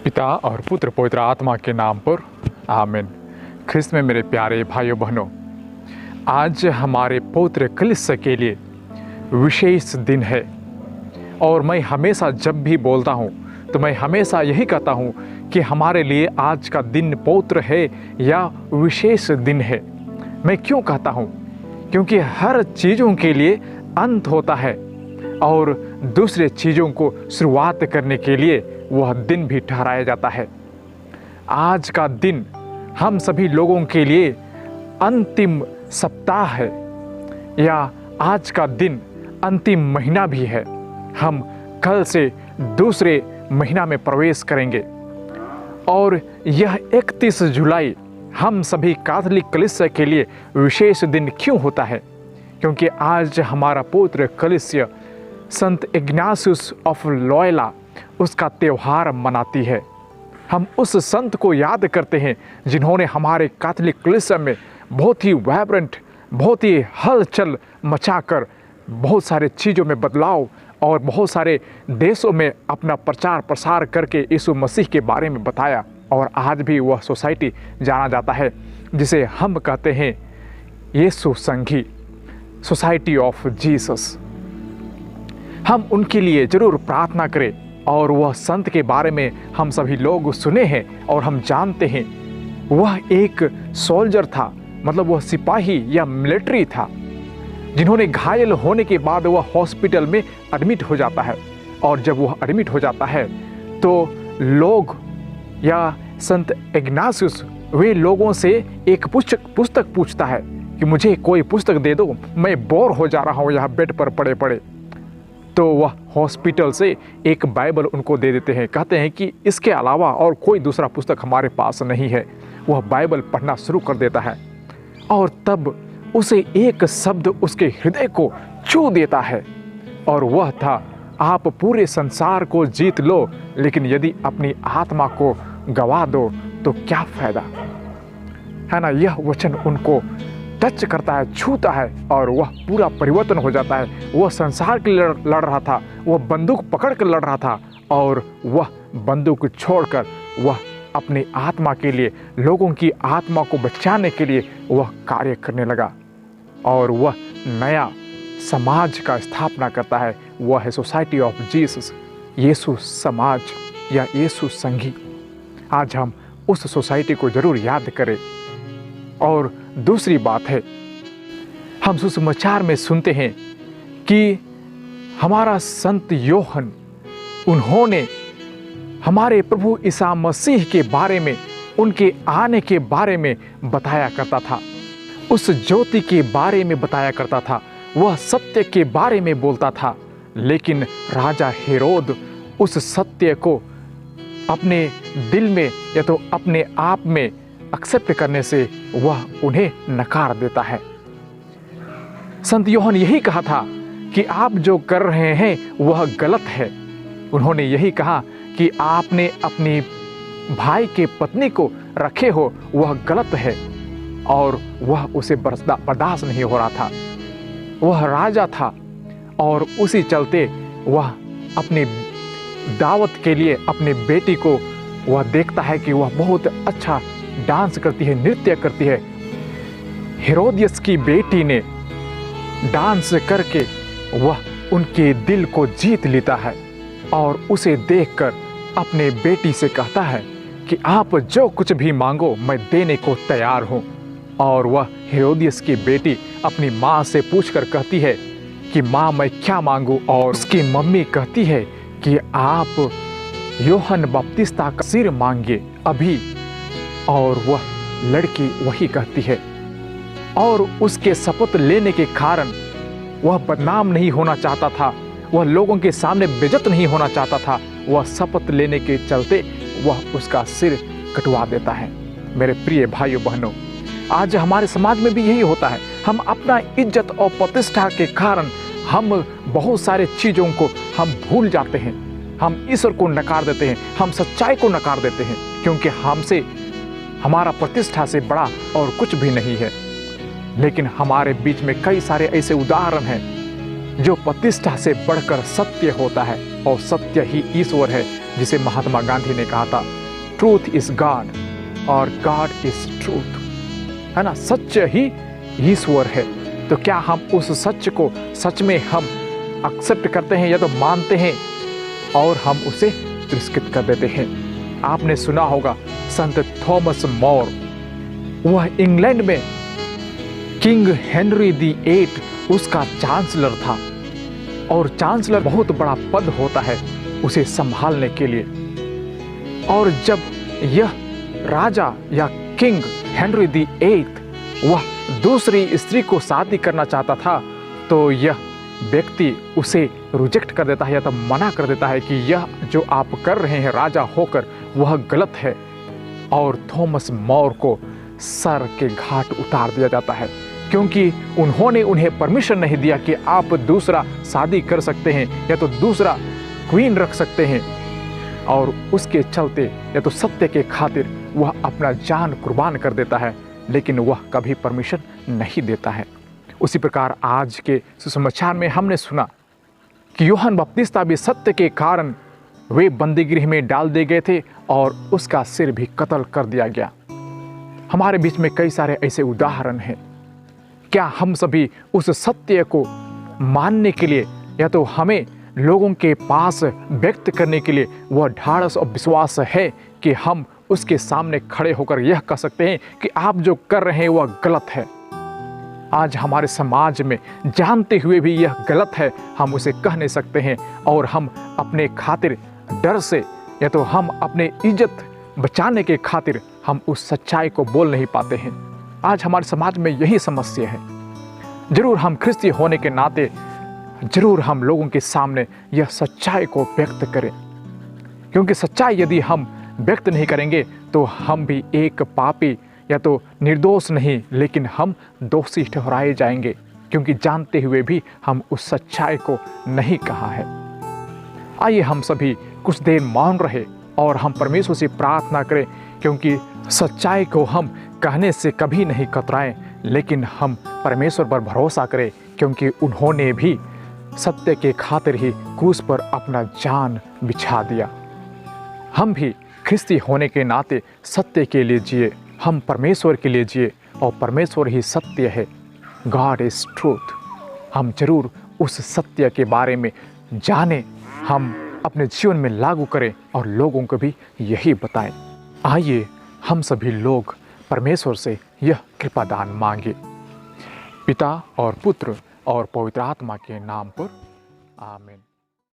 पिता और पुत्र पवित्र आत्मा के नाम पर आमीन। ख्रिस्त में मेरे प्यारे भाइयों बहनों, आज हमारे पवित्र कलीसिया के लिए विशेष दिन है और मैं हमेशा जब भी बोलता हूँ तो मैं हमेशा यही कहता हूँ कि हमारे लिए आज का दिन पवित्र है या विशेष दिन है। मैं क्यों कहता हूँ? क्योंकि हर चीज़ों के लिए अंत होता है और दूसरे चीज़ों को शुरुआत करने के लिए वह दिन भी ठहराया जाता है। आज का दिन हम सभी लोगों के लिए अंतिम सप्ताह है या आज का दिन अंतिम महीना भी है। हम कल से दूसरे महीना में प्रवेश करेंगे और यह 31 जुलाई हम सभी कैथोलिक कलीसिया के लिए विशेष दिन क्यों होता है? क्योंकि आज हमारा पवित्र कलीसिया संत इग्नासियस ऑफ लोयोला उसका त्यौहार मनाती है। हम उस संत को याद करते हैं जिन्होंने हमारे कैथोलिक कलीसिया में बहुत ही वाइब्रेंट, बहुत ही हलचल मचाकर बहुत सारे चीज़ों में बदलाव और बहुत सारे देशों में अपना प्रचार प्रसार करके यीशु मसीह के बारे में बताया। और आज भी वह सोसाइटी जाना जाता है जिसे हम कहते हैं यीशु संघी, सोसाइटी ऑफ जीसस। हम उनके लिए ज़रूर प्रार्थना करें। और वह संत के बारे में हम सभी लोग सुने हैं और हम जानते हैं वह एक सोल्जर था, मतलब वह सिपाही या मिलिट्री था जिन्होंने घायल होने के बाद वह हॉस्पिटल में एडमिट हो जाता है। और जब वह एडमिट हो जाता है तो लोग या संत इग्नासियस वे लोगों से एक पुस्तक पूछता है कि मुझे कोई पुस्तक दे दो, मैं बोर हो जा रहा हूँ यहाँ बेड पर पड़े पड़े। तो वह हॉस्पिटल से एक बाइबल उनको दे देते हैं, कहते हैं कि इसके अलावा और कोई दूसरा पुस्तक हमारे पास नहीं है। वह बाइबल पढ़ना शुरू कर देता है और तब उसे एक शब्द उसके हृदय को छू देता है और वह था, आप पूरे संसार को जीत लो लेकिन यदि अपनी आत्मा को गवा दो तो क्या फ़ायदा, है ना। यह वचन उनको टच करता है, छूता है और वह पूरा परिवर्तन हो जाता है। वह संसार के लिए लड़ रहा था, वह बंदूक पकड़ कर लड़ रहा था और वह बंदूक छोड़कर वह अपनी आत्मा के लिए, लोगों की आत्मा को बचाने के लिए वह कार्य करने लगा और वह नया समाज का स्थापना करता है। वह है सोसाइटी ऑफ जीसस, यीशु समाज या यीशु संघी। आज हम उस सोसाइटी को ज़रूर याद करें। और दूसरी बात है, हम सुसमाचार में सुनते हैं कि हमारा संत योहन, उन्होंने हमारे प्रभु ईसा मसीह के बारे में, उनके आने के बारे में बताया करता था, उस ज्योति के बारे में बताया करता था, वह सत्य के बारे में बोलता था। लेकिन राजा हेरोद उस सत्य को अपने दिल में या तो अपने आप में एक्सेप्ट करने से वह उन्हें नकार देता है। संत योहन यही कहा था कि आप जो कर रहे हैं वह गलत है। उन्होंने यही कहा कि आपने अपनी भाई के पत्नी को रखे हो वह गलत है और वह उसे बर्दाश्त नहीं हो रहा था। वह राजा था और उसी चलते वह अपनी दावत के लिए अपनी बेटी को वह देखता है कि वह बहुत अच्छा डांस करती है, नृत्य करती है। हेरोदियस की बेटी ने डांस करके वह उनके दिल को जीत लेता है और उसे देखकर अपने बेटी से कहता है कि आप जो कुछ भी मांगो मैं देने को तैयार हूँ। और वह हेरोदियस की बेटी अपनी माँ से पूछकर कहती है कि माँ मैं क्या मांगूँ? और उसकी मम्मी कहती है कि आप योहन बपतिस्ता का सिर मांगिए अभी। और वह लड़की वही कहती है और उसके शपथ लेने के कारण वह बदनाम नहीं होना चाहता था, वह लोगों के सामने बेइज्जत नहीं होना चाहता था। वह शपथ लेने के चलते वह उसका सिर कटवा देता है। मेरे प्रिय भाइयों बहनों, आज हमारे समाज में भी यही होता है। हम अपना इज्जत और प्रतिष्ठा के कारण हम बहुत सारे चीज़ों को हम भूल जाते हैं, हम ईश्वर को नकार देते हैं, हम सच्चाई को नकार देते हैं, क्योंकि हमसे हमारा प्रतिष्ठा से बड़ा और कुछ भी नहीं है। लेकिन हमारे बीच में कई सारे ऐसे उदाहरण हैं जो प्रतिष्ठा से बढ़कर सत्य होता है और सत्य ही ईश्वर है। जिसे महात्मा गांधी ने कहा था, ट्रूथ इज गॉड और गॉड इज ट्रूथ, है ना, सत्य ही ईश्वर है। तो क्या हम उस सच को सच में हम एक्सेप्ट करते हैं या तो मानते हैं और हम उसे तिरस्कृत कर देते हैं। आपने सुना होगा संत थॉमस मोर, वह इंग्लैंड में किंग हेनरी दी 8 उसका चांसलर था, और चांसलर बहुत बड़ा पद होता है उसे संभालने के लिए। और जब यह राजा या किंग हेनरी दी 8 वह दूसरी स्त्री को शादी करना चाहता था, तो यह व्यक्ति उसे रिजेक्ट कर देता है या तो मना कर देता है कि यह जो आप कर रहे हैं राजा होकर वह गलत है, और थॉमस मोर को सर के घाट उतार दिया जाता है, क्योंकि उन्होंने उन्हें परमिशन नहीं दिया कि आप दूसरा शादी कर सकते हैं या तो दूसरा क्वीन रख सकते हैं। और उसके चलते या तो सत्य के खातिर वह अपना जान कुर्बान कर देता है, लेकिन वह कभी परमिशन नहीं देता है। उसी प्रकार आज के सुसमाचार में हमने सुना कि यूहन्ना बपतिस्ता भी सत्य के कारण वे बंदीगृह में डाल दिए गए थे और उसका सिर भी कत्ल कर दिया गया। हमारे बीच में कई सारे ऐसे उदाहरण हैं। क्या हम सभी उस सत्य को मानने के लिए या तो हमें लोगों के पास व्यक्त करने के लिए वह ढाढ़स और विश्वास है कि हम उसके सामने खड़े होकर यह कह सकते हैं कि आप जो कर रहे हैं वह गलत है। आज हमारे समाज में जानते हुए भी यह गलत है, हम उसे कह नहीं सकते हैं, और हम अपने खातिर डर से या तो हम अपने इज्जत बचाने के खातिर हम उस सच्चाई को बोल नहीं पाते हैं। आज हमारे समाज में यही समस्या है। जरूर हम ख्रिस्ती होने के नाते जरूर हम लोगों के सामने यह सच्चाई को व्यक्त करें, क्योंकि सच्चाई यदि हम व्यक्त नहीं करेंगे तो हम भी एक पापी या तो निर्दोष नहीं, लेकिन हम दोषी ठहराए जाएंगे, क्योंकि जानते हुए भी हम उस सच्चाई को नहीं कहा है। आइए हम सभी कुछ देर मौन रहे और हम परमेश्वर से प्रार्थना करें, क्योंकि सच्चाई को हम कहने से कभी नहीं कतराएं, लेकिन हम परमेश्वर पर भरोसा करें, क्योंकि उन्होंने भी सत्य के खातिर ही क्रूस पर अपना जान बिछा दिया। हम भी ख्रिस्ती होने के नाते सत्य के लिए जिए, हम परमेश्वर के लिए जिए, और परमेश्वर ही सत्य है। God is truth. हम जरूर उस सत्य के बारे में जानें, हम अपने जीवन में लागू करें और लोगों को भी यही बताएं। आइए हम सभी लोग परमेश्वर से यह कृपा दान मांगे। पिता और पुत्र और पवित्र आत्मा के नाम पर, आमीन।